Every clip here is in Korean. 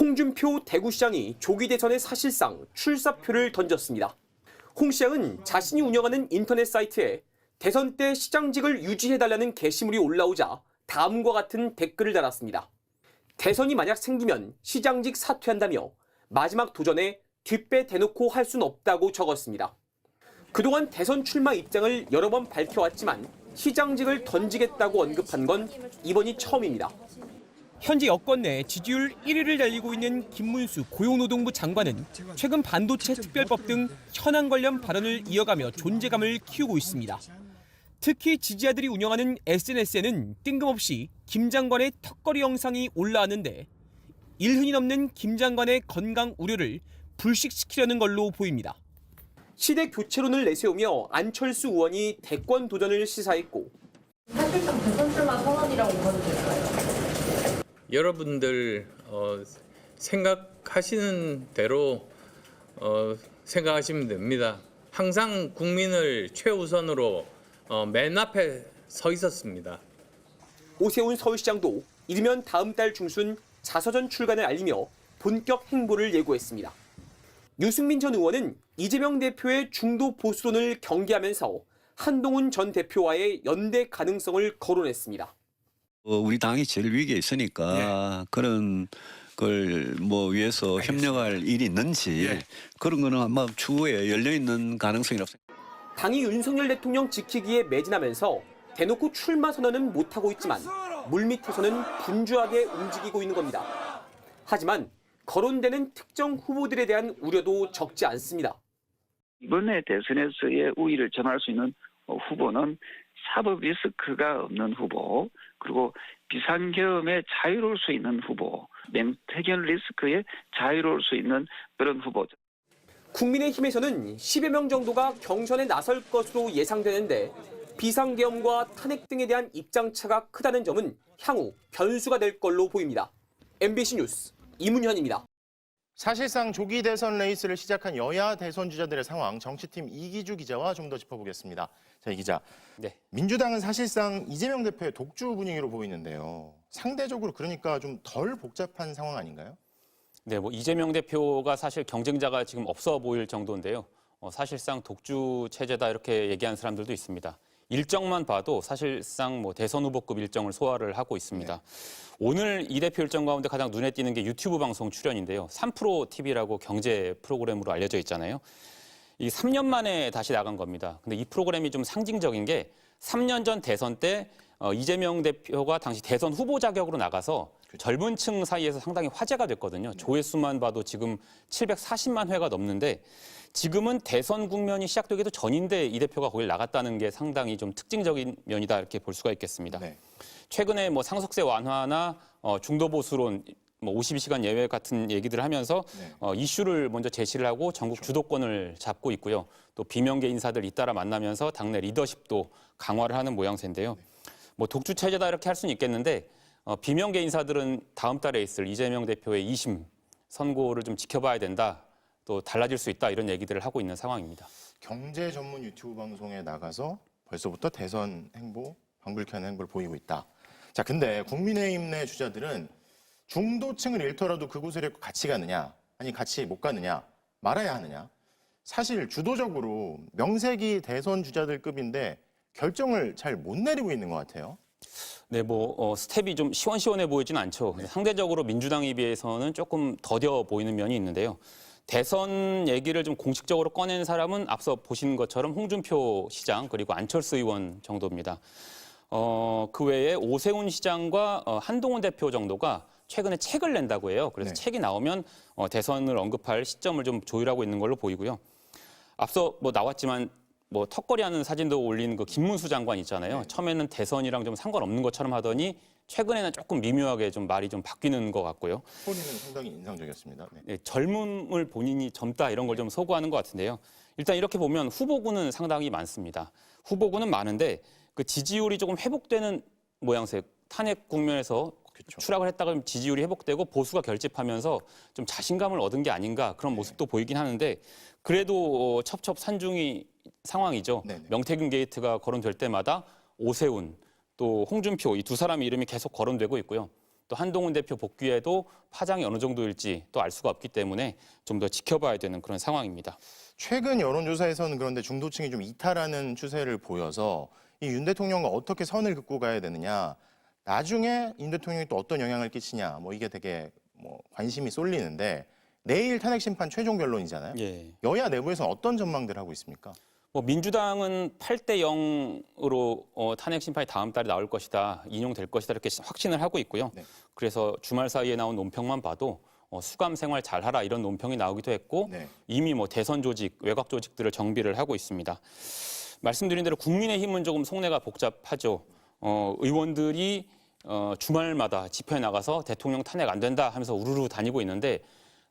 홍준표 대구시장이 조기 대선에 사실상 출사표를 던졌습니다. 홍 시장은 자신이 운영하는 인터넷 사이트에 대선 때 시장직을 유지해달라는 게시물이 올라오자 다음과 같은 댓글을 달았습니다. 대선이 만약 생기면 시장직 사퇴한다며 마지막 도전에 뒷배 대놓고 할 순 없다고 적었습니다. 그동안 대선 출마 입장을 여러 번 밝혀왔지만 시장직을 던지겠다고 언급한 건 이번이 처음입니다. 현재 여권 내 지지율 1위를 달리고 있는 김문수 고용노동부 장관은 최근 반도체 특별법 등 현안 관련 발언을 이어가며 존재감을 키우고 있습니다. 특히 지지자들이 운영하는 SNS에는 뜬금없이 김 장관의 턱걸이 영상이 올라왔는데 1흔이 넘는 김 장관의 건강 우려를 불식시키려는 걸로 보입니다. 시대 교체론을 내세우며 안철수 의원이 대권 도전을 시사했고 사실상 대선 출마 선언이라고 봐도 될까요? 여러분들 생각하시는 대로 생각하시면 됩니다. 항상 국민을 최우선으로 맨 앞에 서 있었습니다. 오세훈 서울시장도 이르면 다음 달 중순 자서전 출간을 알리며 본격 행보를 예고했습니다. 유승민 전 의원은 이재명 대표의 중도 보수론을 경계하면서 한동훈 전 대표와의 연대 가능성을 거론했습니다. 우리 당이 제일 위기에 있으니까 그런 걸 위해서 협력할 일이 있는지 그런 거는 아마 추후에 열려있는 가능성이라고 생각합니다. 당이 윤석열 대통령 지키기에 매진하면서 대놓고 출마 선언은 못하고 있지만 물밑에서는 분주하게 움직이고 있는 겁니다. 하지만 거론되는 특정 후보들에 대한 우려도 적지 않습니다. 이번에 대선에서의 우위를 점할 수 있는 후보는 사법 리스크가 없는 후보, 그리고 비상계엄에 자유로울 수 있는 후보, 맹태견 리스크에 자유로울 수 있는 그런 후보죠. 국민의힘에서는 10여 명 정도가 경선에 나설 것으로 예상되는데 비상계엄과 탄핵 등에 대한 입장차가 크다는 점은 향후 변수가 될 걸로 보입니다. MBC 뉴스 이문현입니다. 사실상 조기 대선 레이스를 시작한 여야 대선 주자들의 상황, 정치팀 이기주 기자와 좀 더 짚어보겠습니다. 자, 이 기자. 네. 민주당은 사실상 이재명 대표의 독주 분위기로 보이는데요. 상대적으로 그러니까 좀 덜 복잡한 상황 아닌가요? 네, 이재명 대표가 사실 경쟁자가 지금 없어 보일 정도인데요. 사실상 독주 체제다 이렇게 얘기하는 사람들도 있습니다. 일정만 봐도 사실상 대선 후보급 일정을 소화를 하고 있습니다. 네. 오늘 이 대표 일정 가운데 가장 눈에 띄는 게 유튜브 방송 출연인데요. 3프로 TV라고 경제 프로그램으로 알려져 있잖아요. 이 3년 만에 다시 나간 겁니다. 근데 이 프로그램이 좀 상징적인 게 3년 전 대선 때 이재명 대표가 당시 대선 후보 자격으로 나가서 젊은 층 사이에서 상당히 화제가 됐거든요. 조회수만 봐도 지금 740만 회가 넘는데 지금은 대선 국면이 시작되기도 전인데 이 대표가 거길 나갔다는 게 상당히 좀 특징적인 면이다 이렇게 볼 수가 있겠습니다. 네. 최근에 상속세 완화나 중도 보수론 52시간 예외 같은 얘기들을 하면서 이슈를 먼저 제시를 하고 전국 주도권을 잡고 있고요. 또 비명계 인사들 잇따라 만나면서 당내 리더십도 강화를 하는 모양새인데요. 독주 체제다 이렇게 할 수는 있겠는데 비명계 인사들은 다음 달에 있을 이재명 대표의 2심 선고를 좀 지켜봐야 된다. 또 달라질 수 있다 이런 얘기들을 하고 있는 상황입니다. 경제 전문 유튜브 방송에 나가서 벌써부터 대선 행보, 방불케 하는 행보를 보이고 있다. 자, 근데 국민의힘 내 주자들은 중도층을 잃더라도 그곳을 잃고 같이 가느냐, 아니 같이 못 가느냐, 말아야 하느냐. 사실 주도적으로 명색이 대선 주자들급인데 결정을 잘 못 내리고 있는 것 같아요. 네, 스텝이 좀 시원시원해 보이진 않죠. 상대적으로 민주당에 비해서는 조금 더뎌 보이는 면이 있는데요. 대선 얘기를 좀 공식적으로 꺼낸 사람은 앞서 보신 것처럼 홍준표 시장 그리고 안철수 의원 정도입니다. 그 외에 오세훈 시장과 한동훈 대표 정도가 최근에 책을 낸다고 해요. 그래서 책이 나오면 대선을 언급할 시점을 좀 조율하고 있는 걸로 보이고요. 앞서 나왔지만 턱걸이하는 사진도 올린 그 김문수 장관 있잖아요. 처음에는 대선이랑 좀 상관없는 것처럼 하더니 최근에는 조금 미묘하게 좀 말이 좀 바뀌는 것 같고요. 스토리는 상당히 인상적이었습니다. 네, 젊음을 본인이 젊다 이런 걸 좀 소구하는 것 같은데요. 일단 이렇게 보면 후보군은 상당히 많습니다. 후보군은 많은데 그 지지율이 조금 회복되는 모양새. 탄핵 국면에서 추락을 했다가 지지율이 회복되고 보수가 결집하면서 좀 자신감을 얻은 게 아닌가 그런 모습도 보이긴 하는데 그래도 첩첩산중이 상황이죠. 명태균 게이트가 거론될 때마다 오세훈 또 홍준표 이 두 사람의 이름이 계속 거론되고 있고요. 또 한동훈 대표 복귀에도 파장이 어느 정도일지 또 알 수가 없기 때문에 좀 더 지켜봐야 되는 그런 상황입니다. 최근 여론조사에서는 그런데 중도층이 좀 이탈하는 추세를 보여서 이 윤 대통령과 어떻게 선을 긋고 가야 되느냐, 나중에 윤 대통령이 또 어떤 영향을 끼치냐, 뭐 이게 되게 뭐 관심이 쏠리는데 내일 탄핵 심판 최종 결론이잖아요. 예. 여야 내부에서는 어떤 전망들 하고 있습니까? 뭐 민주당은 8대 0으로 탄핵 심판이 다음 달에 나올 것이다, 인용될 것이다 이렇게 확신을 하고 있고요. 네. 그래서 주말 사이에 나온 논평만 봐도 수감 생활 잘하라 이런 논평이 나오기도 했고 네. 이미 뭐 대선 조직, 외곽 조직들을 정비를 하고 있습니다. 말씀드린 대로 국민의힘은 조금 속내가 복잡하죠. 의원들이 주말마다 집회에 나가서 대통령 탄핵 안 된다 하면서 우르르 다니고 있는데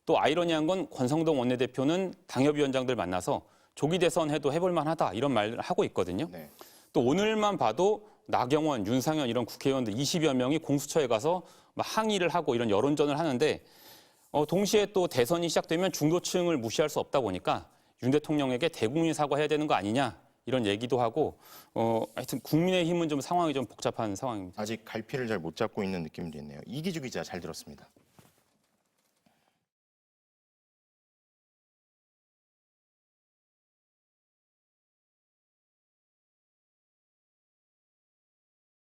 또 아이러니한 건 권성동 원내대표는 당협위원장들 만나서 조기 대선 해도 해볼 만하다 이런 말을 하고 있거든요. 네. 또 오늘만 봐도 나경원, 윤상현 이런 국회의원들 20여 명이 공수처에 가서 막 항의를 하고 이런 여론전을 하는데 동시에 또 대선이 시작되면 중도층을 무시할 수 없다 보니까 윤 대통령에게 대국민 사과해야 되는 거 아니냐 이런 얘기도 하고 하여튼 국민의힘은 좀 상황이 좀 복잡한 상황입니다. 아직 갈피를 잘 못 잡고 있는 느낌도 있네요. 이기주 기자 잘 들었습니다.